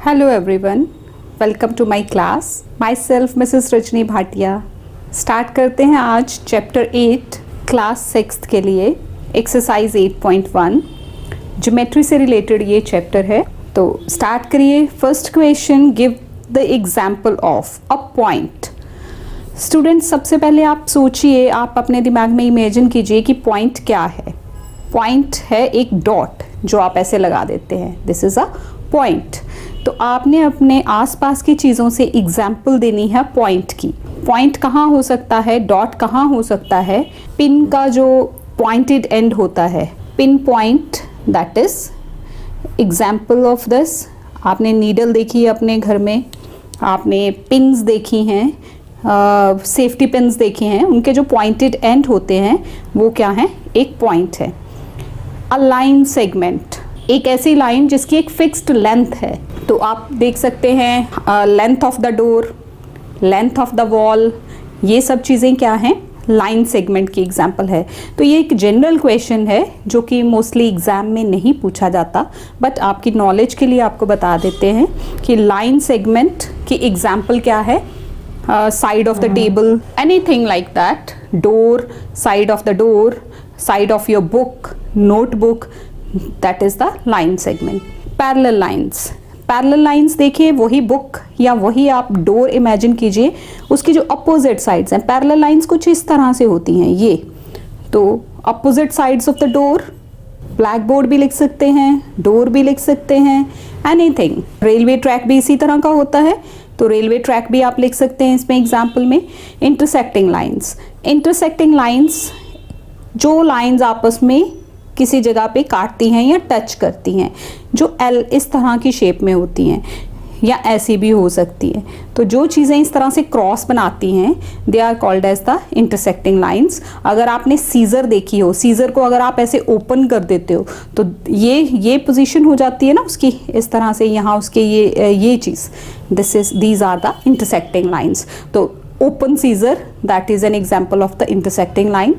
Hello everyone, welcome to my class. Myself Mrs. Rajni Bhatia. Start करते हैं आज चैप्टर 8 क्लास 6 के लिए एक्सरसाइज 8.1 ज्योमेट्री से रिलेटेड ये चैप्टर है. तो स्टार्ट करिए. First question, give the example of a point. Students, सबसे पहले आप सोचिए, आप अपने दिमाग में इमेजिन कीजिए कि पॉइंट क्या है. पॉइंट है एक डॉट जो आप ऐसे लगा देते हैं. This is a point. तो आपने अपने आसपास की चीज़ों से एग्जाम्पल देनी है पॉइंट की. पॉइंट कहाँ हो सकता है, डॉट कहाँ हो सकता है. पिन का जो पॉइंटेड एंड होता है, pin point, that is example of this. आपने नीडल देखी है अपने घर में, आपने पिन्स देखी हैं, सेफ्टी पिन्स देखे हैं, उनके जो पॉइंटेड एंड होते हैं वो क्या है, एक पॉइंट है. अ लाइन सेगमेंट, एक ऐसी लाइन जिसकी एक फिक्स्ड लेंथ है. तो आप देख सकते हैं length of the door, length of the wall, ये सब चीज़ें क्या हैं, लाइन सेगमेंट की एग्जाम्पल है. तो ये एक जनरल क्वेश्चन है जो कि मोस्टली एग्जाम में नहीं पूछा जाता, बट आपकी नॉलेज के लिए आपको बता देते हैं कि लाइन सेगमेंट की एग्जाम्पल क्या है. Side of the table, anything like that. Door, side of the door, side of your book, notebook, that is the line segment. Parallel lines, parallel lines देखिए, वही बुक या वही आप डोर इमेजिन कीजिए, उसकी जो अपोजिट साइड्स हैं. Parallel lines कुछ इस तरह से होती हैं ये. तो opposite sides of the door, black board भी लिख सकते हैं, डोर भी लिख सकते हैं, एनीथिंग. रेलवे ट्रैक भी इसी तरह का होता है, तो रेलवे ट्रैक भी आप लिख सकते हैं इसमें एग्जाम्पल में. इंटरसेक्टिंग लाइंस, इंटरसेक्टिंग लाइंस जो लाइंस आपस में किसी जगह पे काटती हैं या टच करती हैं, जो एल इस तरह की शेप में होती हैं या ऐसी भी हो सकती है. तो जो चीज़ें इस तरह से क्रॉस बनाती हैं, they are called as the intersecting lines. अगर आपने सीजर देखी हो, सीजर को अगर आप ऐसे ओपन कर देते हो तो ये पोजीशन हो जाती है ना उसकी, इस तरह से यहाँ उसके ये चीज़, these are the intersecting lines. तो open scissor, that is an example of the intersecting line.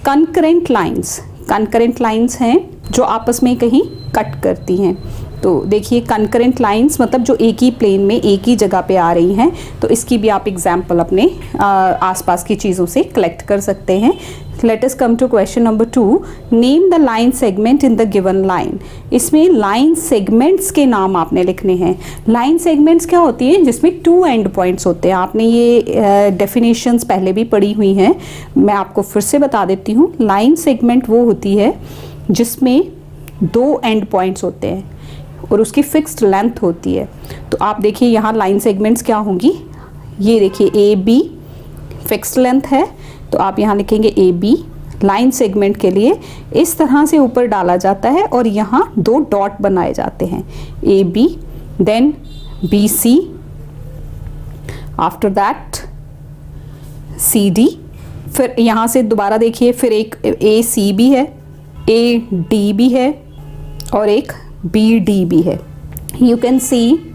Concurrent lines, concurrent lines हैं जो आपस में कहीं कट करती हैं. तो देखिए, कंकरेंट लाइंस मतलब जो एक ही प्लेन में एक ही जगह पे आ रही हैं. तो इसकी भी आप एग्जाम्पल अपने आसपास की चीज़ों से कलेक्ट कर सकते हैं. Let us come to question number 2. Name the line segment in the given line. इसमें लाइन सेगमेंट्स के नाम आपने लिखने हैं. लाइन सेगमेंट्स क्या होती हैं, जिसमें 2 एंड पॉइंट्स होते हैं. आपने ये डेफिनेशंस पहले भी पढ़ी हुई हैं, मैं आपको फिर से बता देती हूँ. लाइन सेगमेंट वो होती है जिसमें 2 एंड पॉइंट्स होते हैं और उसकी फिक्स्ड लेंथ होती है. तो आप देखिए यहाँ लाइन सेगमेंट्स क्या होंगी, ये देखिए ए बी फिक्स्ड लेंथ है, तो आप यहाँ लिखेंगे ए बी. लाइन सेगमेंट के लिए इस तरह से ऊपर डाला जाता है और यहाँ 2 डॉट बनाए जाते हैं, A B, then B C, after that C D. फिर यहाँ से दोबारा देखिए, फिर एक ए सी भी है, ए डी भी है और एक बी डी भी है. You can see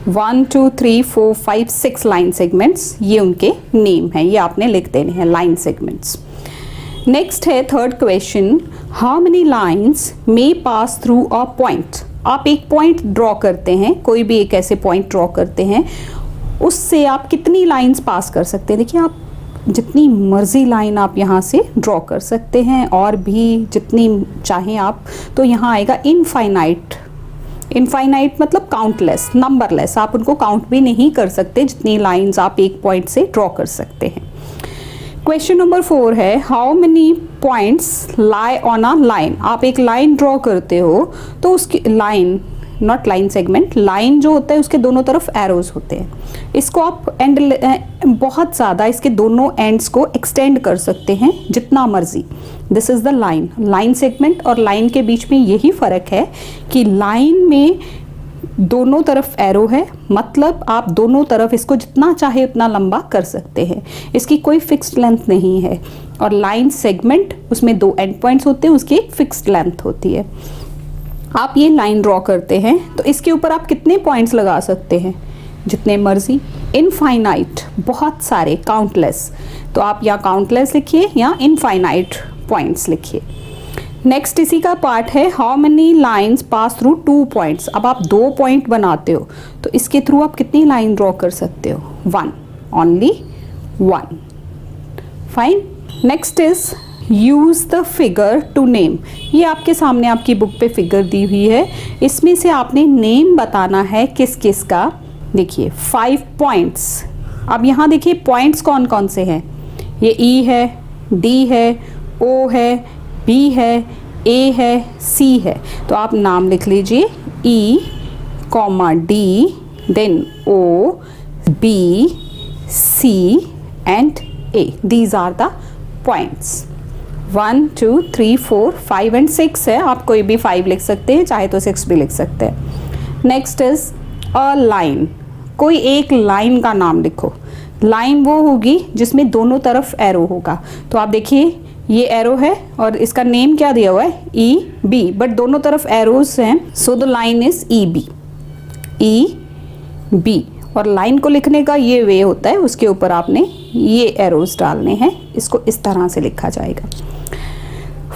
1 2 3 4 5 6 line segments, ये उनके नेम हैं, ये आपने लिख देने हैं लाइन सेगमेंट्स. नेक्स्ट है third question. How many lines may pass through a point. आप एक पॉइंट ड्रॉ करते हैं, कोई भी एक ऐसे पॉइंट ड्रॉ करते हैं, उससे आप कितनी लाइन्स पास कर सकते हैं. देखिए, आप जितनी मर्जी लाइन आप यहाँ से ड्रॉ कर सकते हैं और भी जितनी चाहें आप. तो यहाँ आएगा इनफाइनाइट. इनफाइनाइट मतलब काउंटलेस, नंबरलेस. आप उनको काउंट भी नहीं कर सकते जितनी लाइंस आप एक पॉइंट से ड्रॉ कर सकते हैं. क्वेश्चन नंबर 4 है, how many points lie on a line. आप एक लाइन ड्रॉ करते हो तो उसकी line, not line segment, line जो होता है उसके दोनों तरफ एरोज होते हैं. इसको आप बहुत ज़्यादा इसके दोनों एंड्स को एक्सटेंड कर सकते हैं जितना मर्जी. This is the line. Line segment और लाइन के बीच में यही फ़र्क है कि लाइन में दोनों तरफ एरो है, मतलब आप दोनों तरफ इसको जितना चाहे उतना लंबा कर सकते हैं, इसकी कोई फिक्स्ड लेंथ नहीं है. और लाइन सेगमेंट, उसमें 2 एंड पॉइंट्स होते हैं, उसकी एक फिक्स्ड लेंथ होती है. आप ये लाइन ड्रॉ करते हैं तो इसके ऊपर आप कितने पॉइंट्स लगा सकते हैं, जितने मर्जी. इनफाइनाइट, बहुत सारे, काउंटलेस. तो आप या काउंटलेस लिखिए या इनफाइनाइट पॉइंट्स लिखिए. नेक्स्ट इसी का पार्ट है, how many lines pass through 2 points. अब आप 2 पॉइंट बनाते हो तो इसके थ्रू आप कितनी लाइन ड्रॉ कर सकते हो? 1, only 1। Fine. Next is use the figure to name. ये आपके सामने आपकी बुक पे फिगर दी हुई है, इसमें से आपने नेम बताना है किस किस का। देखिए 5 पॉइंट्स। अब यहाँ देखिए पॉइंट्स कौन कौन से हैं। ये ई है, डी है, ओ है, बी है, ए है, सी है। तो आप नाम लिख लीजिए E comma D, then O, B, C and A. These are the points. 1 2 3 4 5 and 6 है। आप कोई भी 5 लिख सकते हैं, चाहे तो 6 भी लिख सकते हैं। Next is a line. कोई एक लाइन का नाम लिखो। लाइन वो होगी जिसमें दोनों तरफ एरो होगा। तो आप देखिए ये एरो है और इसका नेम क्या दिया हुआ है? ई बी, बट दोनों तरफ एरोज हैं, so the line is E B, E B. और लाइन को लिखने का ये वे होता है, उसके ऊपर आपने ये एरोज डालने हैं, इसको इस तरह से लिखा जाएगा।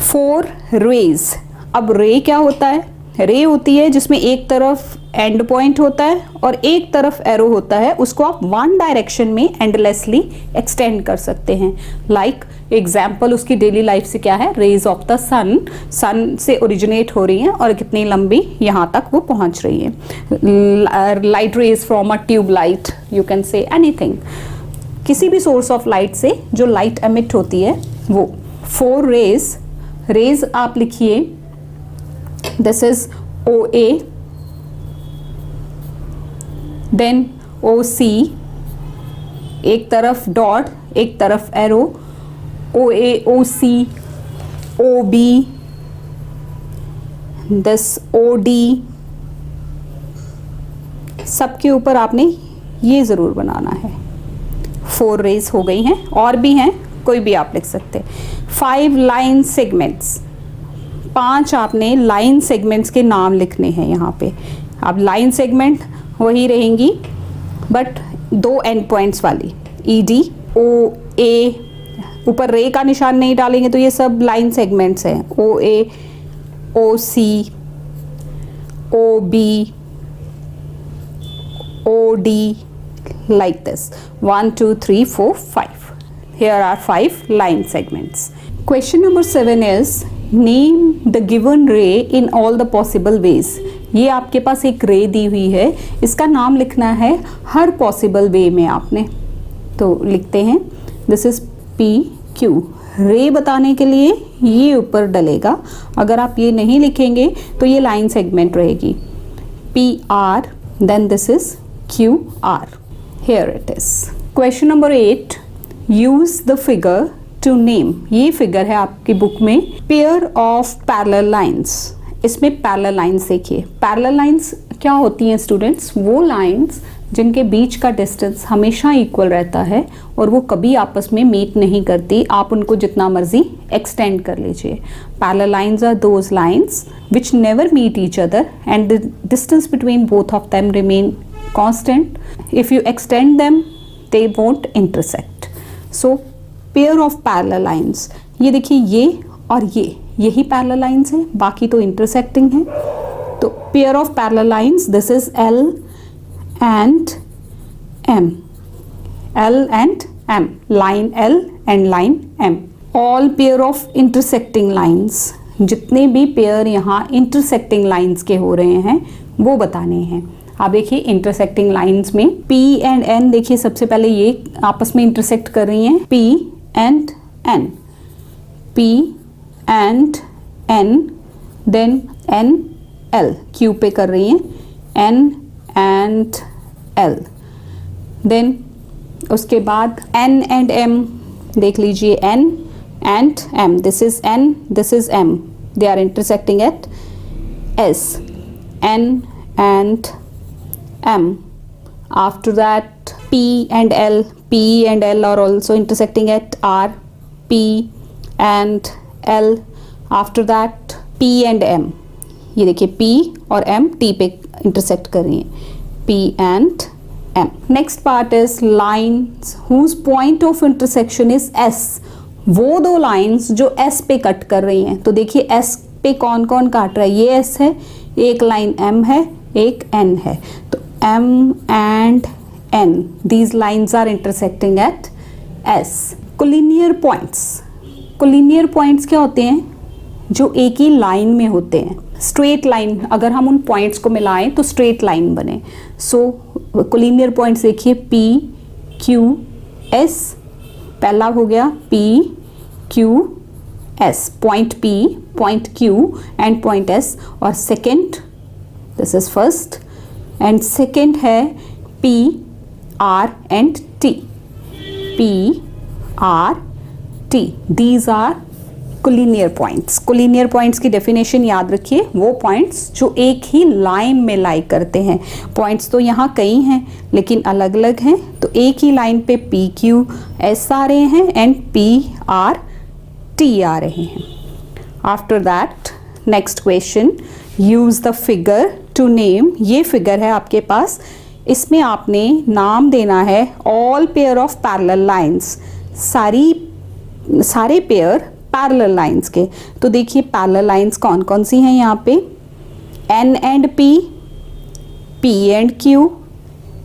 4 रेज। अब रे क्या होता है? रे होती है जिसमें एक तरफ एंड पॉइंट होता है और एक तरफ एरो होता है, उसको आप 1 डायरेक्शन में एंडलेसली एक्सटेंड कर सकते हैं। लाइक एग्जाम्पल उसकी डेली लाइफ से क्या है? रेज ऑफ द सन, सन से ओरिजिनेट हो रही हैं और कितनी लंबी यहाँ तक वो पहुँच रही है। Light rays from a tube light, you can say anything. किसी भी सोर्स ऑफ लाइट से जो लाइट एमिट होती है वो। 4 रेज। रेज आप लिखिए, this is O A, then O C, एक तरफ डॉट एक तरफ arrow, O A, O C, O B, this O D. सबके ऊपर आपने ये ज़रूर बनाना है। 4 रेज हो गई हैं, और भी हैं, कोई भी आप लिख सकते हैं। 5 लाइन सेगमेंट्स। 5 आपने लाइन सेगमेंट्स के नाम लिखने हैं यहाँ पे। अब लाइन सेगमेंट वही रहेंगी बट 2 एंड पॉइंट्स वाली, ई डी, ओ ए, ऊपर रे का निशान नहीं डालेंगे तो ये सब लाइन सेगमेंट्स हैं। O A, O C, O B, O D, like this 1 2 3 4 5. Here are 5 line segments. Question number 7 is name the given ray in all the possible ways. ये आपके पास एक रे दी हुई है, इसका नाम लिखना है हर पॉसिबल वे में आपने। तो लिखते हैं दिस इज पी क्यू। रे बताने के लिए ये ऊपर डलेगा, अगर आप ये नहीं लिखेंगे तो ये लाइन सेगमेंट रहेगी। P R, then this is Q R. Here it is. Question number 8. Use the figure to name. ये फिगर है आपकी बुक में। Pair of parallel lines. इसमें parallel lines देखिए। Parallel lines क्या होती हैं स्टूडेंट्स? वो lines जिनके बीच का डिस्टेंस हमेशा इक्वल रहता है और वो कभी आपस में मीट नहीं करती। आप उनको जितना मर्जी एक्सटेंड कर लीजिए। Parallel lines are those lines which never meet each other and the distance between both of them remain constant. If you extend them, they won't intersect. So pair of parallel lines. ये देखिए ये और ये, यही parallel lines हैं, बाकी तो intersecting हैं। तो pair of parallel lines, this is L and M. L and M. Line L and line M. All pair of intersecting lines. जितने भी पेयर यहाँ intersecting lines के हो रहे हैं वो बताने हैं। आप देखिए इंटरसेक्टिंग लाइंस में P एंड N, देखिए सबसे पहले ये आपस में इंटरसेक्ट कर रही हैं। P and N, P and N, then N L, Q पे कर रही हैं, N एंड L, देन उसके बाद N एंड M देख लीजिए, N and M, this is N, this is M, they are intersecting at S, N and M. After that P and L, P and L are also intersecting at R, P and L. After that P and M, ये देखिए P और M T पे intersect कर रही हैं, P and M. Next part is lines whose point of intersection is S. वो दो lines जो एस पे कट कर रही हैं। तो देखिए एस पे कौन कौन काट रहा है, ये एस है, एक लाइन एम है, एक एन है। तो M and N, these lines are intersecting at S. Collinear points, collinear points क्या होते हैं, जो एक ही लाइन में होते हैं, स्ट्रेट लाइन, अगर हम उन पॉइंट्स को मिलाएं तो स्ट्रेट लाइन बने। सो कोलिनियर पॉइंट्स देखिए पी क्यू एस, पहला हो गया P Q S, point P, point Q and point S. और second, this is first, and second है P R and T, P R T, these are collinear points. Collinear points की definition याद रखिए, वो points जो एक ही line में लाई करते हैं। पॉइंट्स तो यहाँ कई हैं लेकिन अलग अलग हैं, तो एक ही लाइन पे पी क्यू एस आ रहे हैं एंड पी आर टी आ रहे हैं। After that next question, use the figure to name. ये फिगर है आपके पास, इसमें आपने नाम देना है all pair of parallel lines, सारे पेयर पैरेलल लाइंस के। तो देखिए पैरेलल लाइंस कौन कौन सी हैं यहाँ पे, N and P, P and Q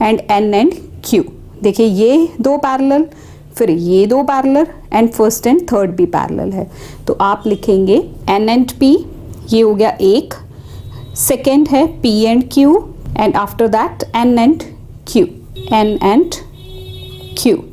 and N and Q. देखिए ये दो पैरेलल, फिर ये दो parallel and first and third भी पैरेलल है। तो आप लिखेंगे एन एंड पी, ये हो गया एक, सेकेंड है P and Q and after that N and Q, N and Q.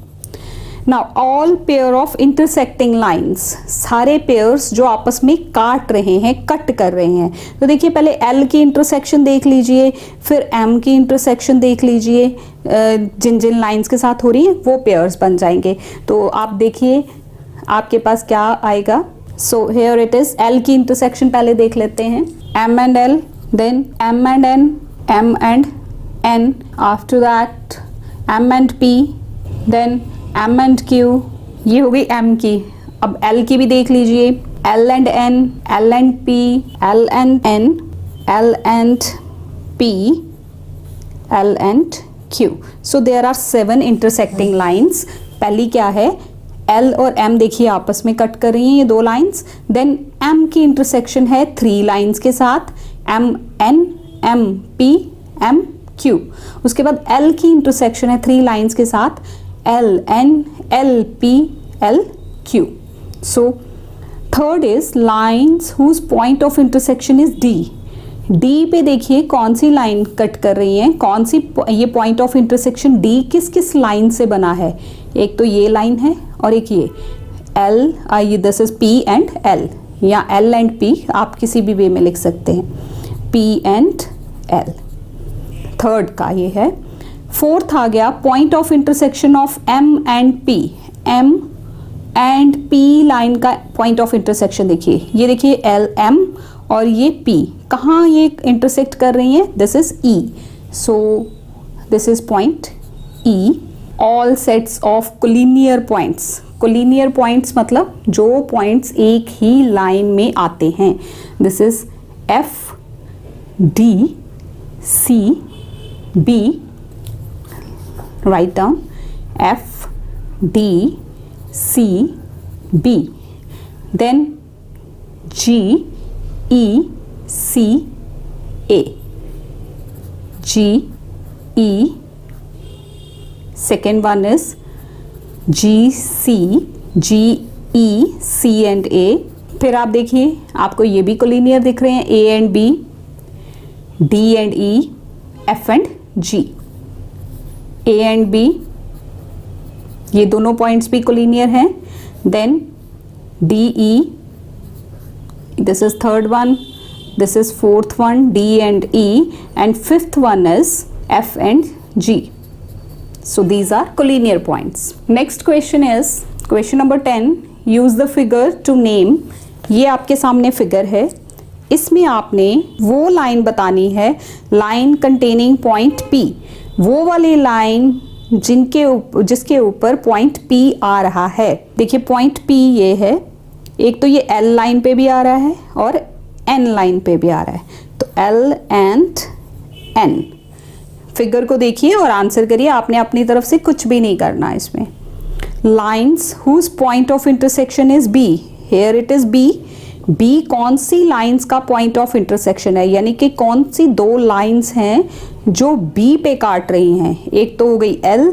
Now all pair of intersecting lines, सारे पेयर्स जो आपस में काट रहे हैं, कट कर रहे हैं। तो देखिए पहले एल की इंटरसेक्शन देख लीजिए, फिर एम की इंटरसेक्शन देख लीजिए, जिन जिन लाइंस के साथ हो रही है वो पेयर्स बन जाएंगे। तो आप देखिए आपके पास क्या आएगा। So here it is, L की इंटरसेक्शन पहले देख लेते हैं, M and L, then M and N, M and N, after that M and P, then M and Q, ये हो गई एम की। अब एल की भी देख लीजिए, L and N, L and P, L and N, L and P, L and Q. So there are 7 intersecting lines. पहली क्या है, एल और एम देखिए आपस में कट कर रही हैं ये दो लाइंस। देन एम की इंटरसेक्शन है 3 लाइंस के साथ, M N, M P, M Q. उसके बाद एल की इंटरसेक्शन है 3 लाइंस के साथ, L N, L P, L Q. So third is lines whose point of intersection is D. D पे देखिए कौन सी लाइन कट कर रही है, कौन सी, ये पॉइंट ऑफ इंटरसेक्शन D किस किस लाइन से बना है। एक तो ये लाइन है और एक ये L, this is P and L, या L एंड P आप किसी भी वे में लिख सकते हैं, P एंड L। थर्ड का ये है। फोर्थ आ गया point of intersection of M and P, M and P line का पॉइंट ऑफ इंटरसेक्शन देखिए, ये देखिए एल एम और ये पी, कहाँ ये इंटरसेक्ट कर रही हैं, this is E, so this is point E. All sets of collinear points, collinear points मतलब जो पॉइंट्स एक ही लाइन में आते हैं, this is F D C B, write down F D C B, then G E C A, G E, second one is G C, G E C and A। फिर आप देखिए आपको ये भी कोलिनियर दिख रहे हैं, A and B, D and E, F and G। A and B, ये दोनों पॉइंट्स भी कोलिनियर हैं। Then D E, this is third one, this is fourth one, D and E, and fifth one is F and G। So these are collinear points. Next question is question number 10, use the figure to name. ये आपके सामने figure है, इसमें आपने वो line बतानी है, line containing point P, वो वाली लाइन जिसके ऊपर पॉइंट P आ रहा है। देखिए पॉइंट P ये है, एक तो ये L लाइन पे भी आ रहा है और N लाइन पे भी आ रहा है, तो L एंड N। फिगर को देखिए और आंसर करिए, आपने अपनी तरफ से कुछ भी नहीं करना इसमें। lines whose point of intersection is B. Here it is B. B कौन सी लाइंस का पॉइंट ऑफ इंटरसेक्शन है, यानी कि कौन सी दो लाइंस हैं जो B पे काट रही हैं. एक तो हो गई L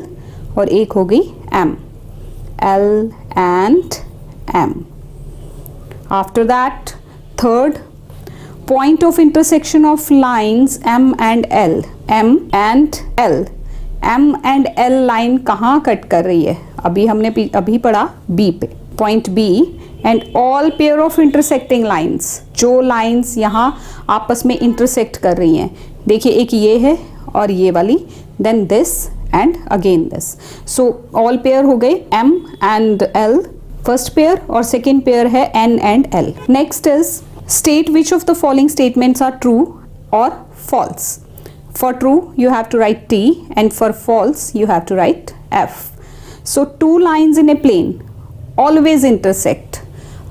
और एक हो गई M. L and M. After that, third, point of intersection of lines M and L. M and L. M and L line कहाँ कट कर रही है? अभी हमने अभी पढ़ा B पे. Point B and all pair of intersecting lines. जो लाइंस यहाँ आपस में इंटरसेक्ट कर रही हैं. देखिए एक ये है और ये वाली. Then this and again this. So all pair हो गए M and L. First pair और second pair है N and L. Next is state which of the following statements are true or false. For true you have to write T and for false you have to write F. So two lines in a plane always intersect.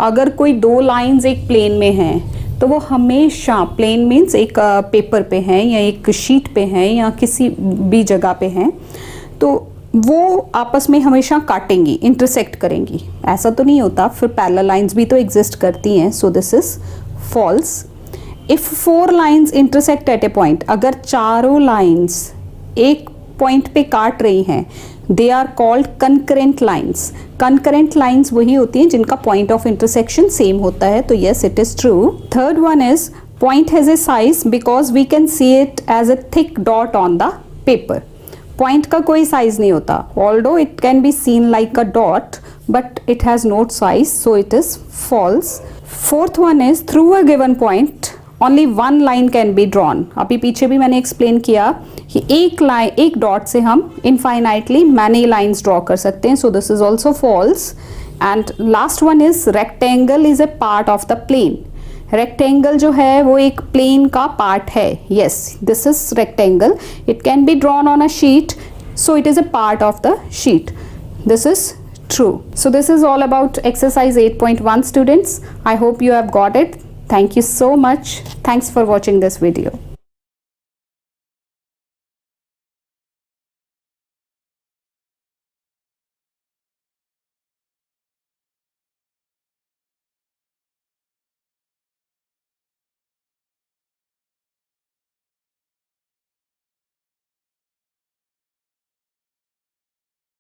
अगर कोई दो lines एक plane में हैं तो वो हमेशा, plane means एक पेपर पे हैं या एक शीट पे हैं या किसी भी जगह पे हैं, तो वो आपस में हमेशा काटेंगी, इंटरसेक्ट करेंगी. ऐसा तो नहीं होता, फिर पैरेलल लाइंस भी तो एग्जिस्ट करती हैं. So this is false. If 4 lines intersect at a point, अगर चारों लाइंस एक पॉइंट पे काट रही हैं, they are called concurrent lines. Concurrent lines वही होती हैं जिनका पॉइंट ऑफ इंटरसेक्शन सेम होता है. तो yes, it is true. Third one is point has a size because we can see it as a thick dot on the paper. Point का कोई size नहीं होता, although it can be seen like a dot, but it has no size, so it is false. Fourth one is through a given point only one line can be drawn. अभी पीछे भी मैंने explain किया कि एक line, एक dot से हम इनफाइनाइटली मैनी लाइन्स ड्रॉ कर सकते हैं. So this is also false. And last one is rectangle is a part of the plane. Rectangle जो है वो एक प्लेन का पार्ट है. Yes, this is rectangle. It can be drawn on a sheet, so it is a part of the sheet. This is true. So this is all about exercise 8.1 students. I hope you have got it. Thank you so much. Thanks for watching this video.